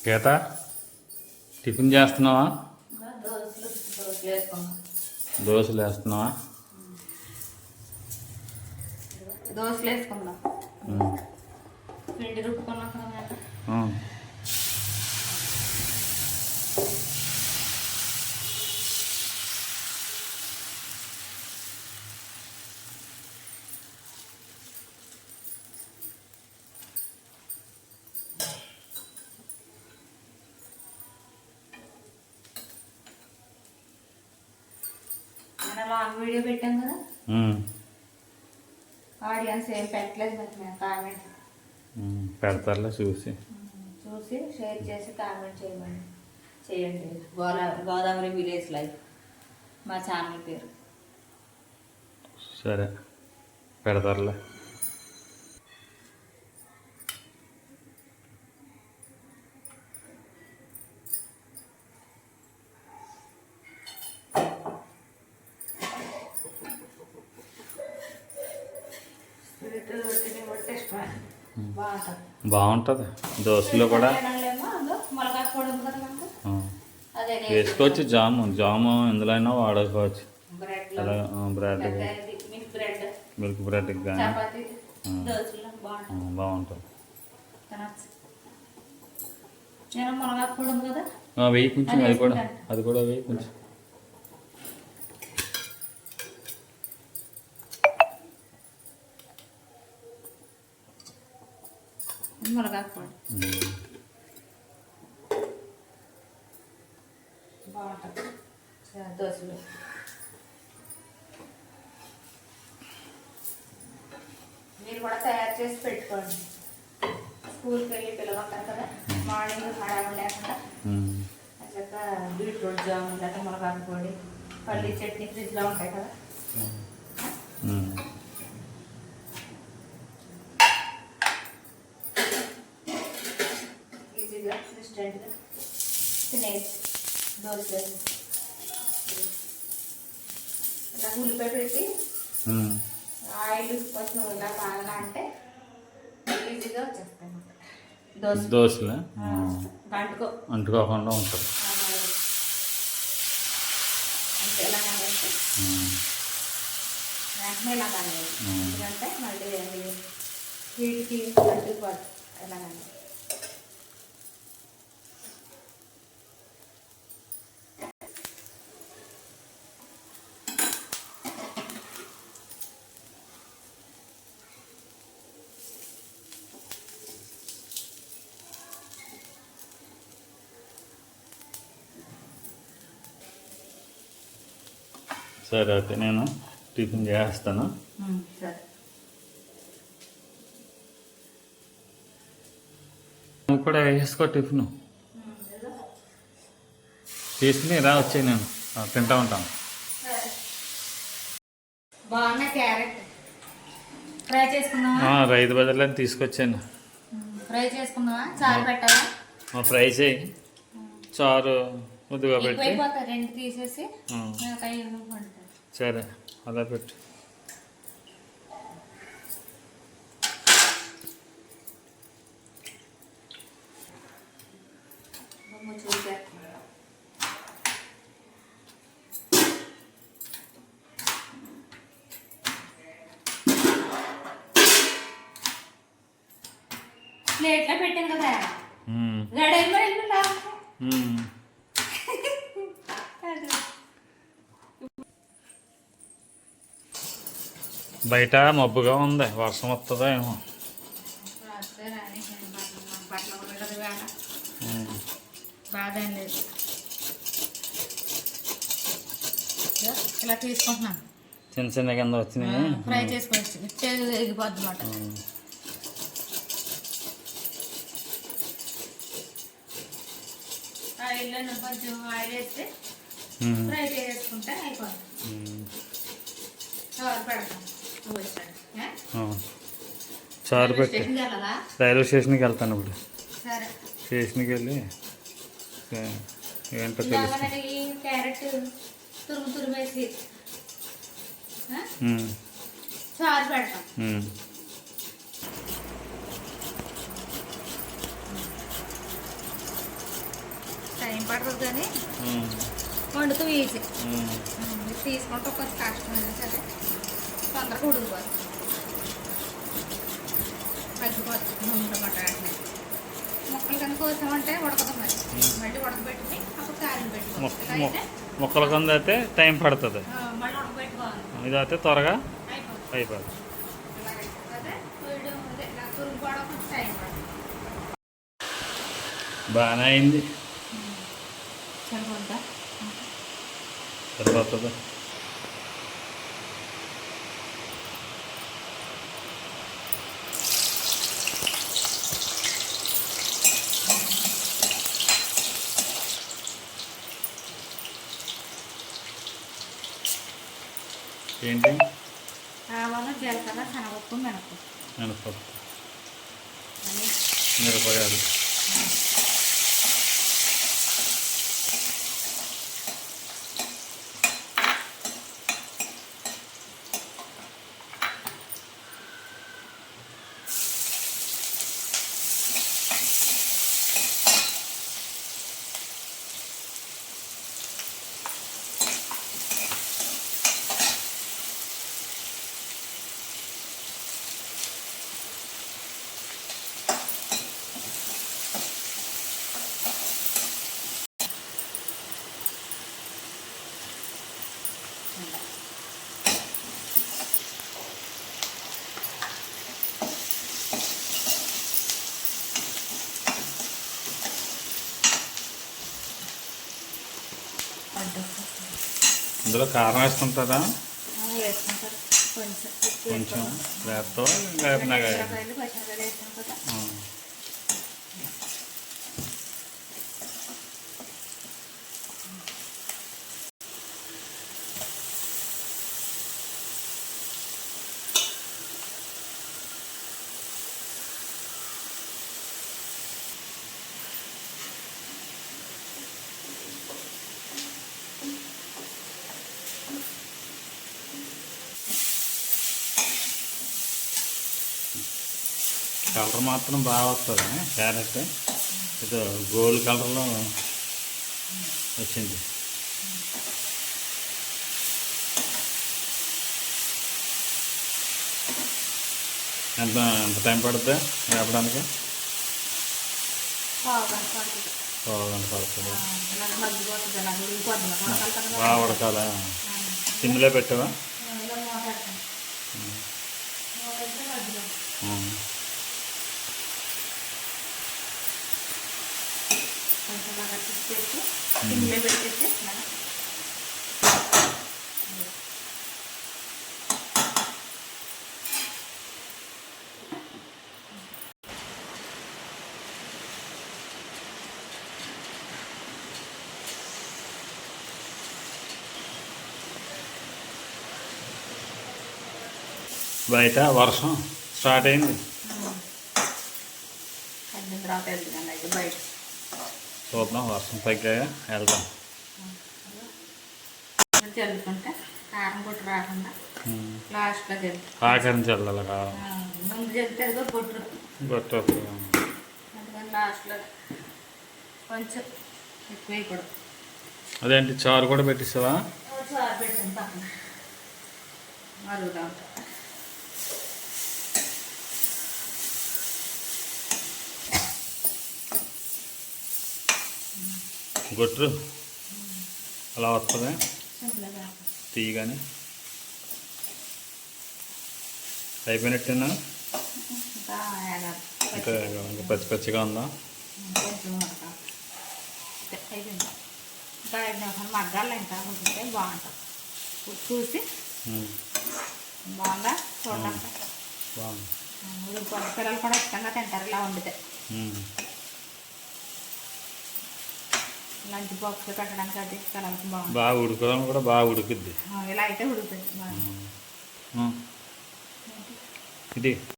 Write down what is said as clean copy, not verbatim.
గీత tiffin చేస్తున్నావా? దోశలు వేస్తున్నావా? దోశలు వేసుకుందాం. పిండి రుబ్బుకున్నాం కదా. లాంగ్ వీడియో పెట్టాం కదా, ఆడియన్స్ ఏం పెట్టలేదు మరి కామెంట్ పెడతారులే. చూసి షేర్ చేసి కామెంట్ చేయండి. గోదావరి విలేజ్ లైఫ్ మా ఛానల్ పేరు. సరే పెడతారులే. బాగుంటుంది. దోశలో కూడా వేసుకోవచ్చు. జాము ఎందులో అయినా వాడుకోవచ్చు. బ్రెడ్ మిల్క్ బ్రెడ్కి కానీ బాగుంటుంది. వెయ్యి కొంచెం, అది కూడా వెయ్యి కొంచెం. మునగాకు బాగుంటుంది దోశలు. మీరు కూడా తయారు చేసి పెట్టుకోండి. స్కూల్కి వెళ్ళి పిల్లలు ఉంటారు కదా, మార్నింగ్ హడావిడి లేకుండా చక్కగా బీట్రూట్ జామ్ లేకపోతే మునగాకు పొడి, పల్లీ చట్నీ ఫ్రిడ్జ్లో ఉంటాయి కదా, ఈజీగా ఇన్స్టెంట్గా తినేసి దోశ ఇలా ఉల్లిపాయ పెట్టి ఆయిల్ కొంచెం ఇలా బాగా అంటే ఈజీగా వచ్చేస్తాయి దోశలు. అంటుకోకుండా ఉంటుంది. అంటే ఇలా అనేసి వెంటనే ఇలా అనేది, ఎందుకంటే మళ్ళీ అది హీట్కి అంటుకోదు. ఇలా అనేది సరే అయితే నేను టిఫిన్ చేస్తాను. నువ్వు కూడా వేసుకో టిఫిన్ తీసుకుని రా, వచ్చాయి నేను తింటా ఉంటాను. రైతు బజార్లో తీసుకొచ్చాను. ఫ్రై చేయి, చారు ముద్దుగా పెట్టి. సరే అలా పెట్టు. ప్లేట్లో పెట్టాను కదా, బయట మబ్బుగా ఉంది, వర్షం వస్తుందా ఏమో. ఇలా తీసుకుంటున్నాను. చిన్న చిన్న కింద వచ్చినాయి. ఫ్రై చేసుకోవచ్చు, ఎగిపోద్ది అన్నమాట. ఆయిల్లో కొంచెం ఆయిల్ వేస్తే ఫ్రై చేసుకుంటే అయిపోతుంది. చారు పెట్టి రైల్వే స్టేషన్కి వెళ్తాను ఇప్పుడు. స్టేషన్కి వెళ్ళి ఏంటో తెలుసు. క్యారెట్ తురిమేసి చారు పెడతాం. పడుతుంది కానీ వండుతూ ఈజీ. ఇది తీసుకుంటే కొంచెం కష్టమైనా సరే తొందరగా ఉడికిపోతుంది. మగ్గిపోతుంది నూనె మటాన్ని ముక్కలు కనుక కోసామంటే ఉడకదు. మరి మళ్ళీ ఉడకబెట్టుకుని అప్పుడు కారం పెట్టుకోవాలి. ముక్కల కింద అయితే టైం పడుతుంది, మళ్ళీ ఉడకబెట్టుకోవాలి. ఇది అయితే త్వరగా అయిపోతుంది. అయిపోతుంది. బాగానే అయింది, సరిపోద్దా? సరిపోతుంది. ఏంటి? ఆవాలు, జీలకర్ర, శనగపప్పు, మినపప్పు, మినపప్పు, మిరపకాయలు. ఇందులో కారం వేసుకుంటారా? వేసుకుంటారు కొంచెం వేస్తావా? లేకపోతే పచ్చిమిరపకాయలు వేస్తాం కదా. కలర్ మాత్రం బాగా వస్తుంది. క్యారెట్ ఇది గోల్డ్ కలర్లో వచ్చింది. ఎంత ఎంత టైం పడుతుంది వేపడానికి? పావుగంట పడుతుంది. పావుగంట పడుతుంది. మగ్గిపోతుంది. బాగా ఉడకాలా? సిమ్లో పెట్టావా? కొంచెం బాగా తిప్పేసి సిమ్లో పెట్టేసి బయట వర్షం స్టార్ట్ అయింది. తర్వాత వెళ్తుందండి బయట. చూద్దాం, వర్షం తగ్గాక వెళ్దాం. చల్లుకుంటే కారం పొట్టు రాకుండా లాస్ట్లో చల్లు. ఆఖరిని చల్లాలి కావాలి. ముందు చెప్తే పొట్టు బొట్టు అందుకని లాస్ట్లో కొంచెం ఎక్కువ వేయకూడదు. అదేంటి చారు కూడా పెట్టిస్తావా? చారు పెట్టండి పక్కన మరుగుతూ ఉంటా. గొట్టు అలా వస్తుంది తీయగానే. అయిపోయినట్టేనా? ఇంకా ఇంకా పచ్చి పచ్చిగా ఉందా? అయిపోయింది. ఇంకా 5 నిమిషాలు మగ్గాలి. ఇంకా ఉడికితే బాగుంటుంది. చూసి బాగుందా చూడండి. బాగుంది. పిల్లలు కూడా ఇష్టంగా తింటారు ఇలా వండితే. లంచ్ బాక్స్ పెట్టడానికి అది పిల్లలకి బాగుంది. బాగా ఉడకడం కూడా బాగా ఉడుకుద్ది. ఇలా అయితే ఉడుకుతుంది బాగా. ఇది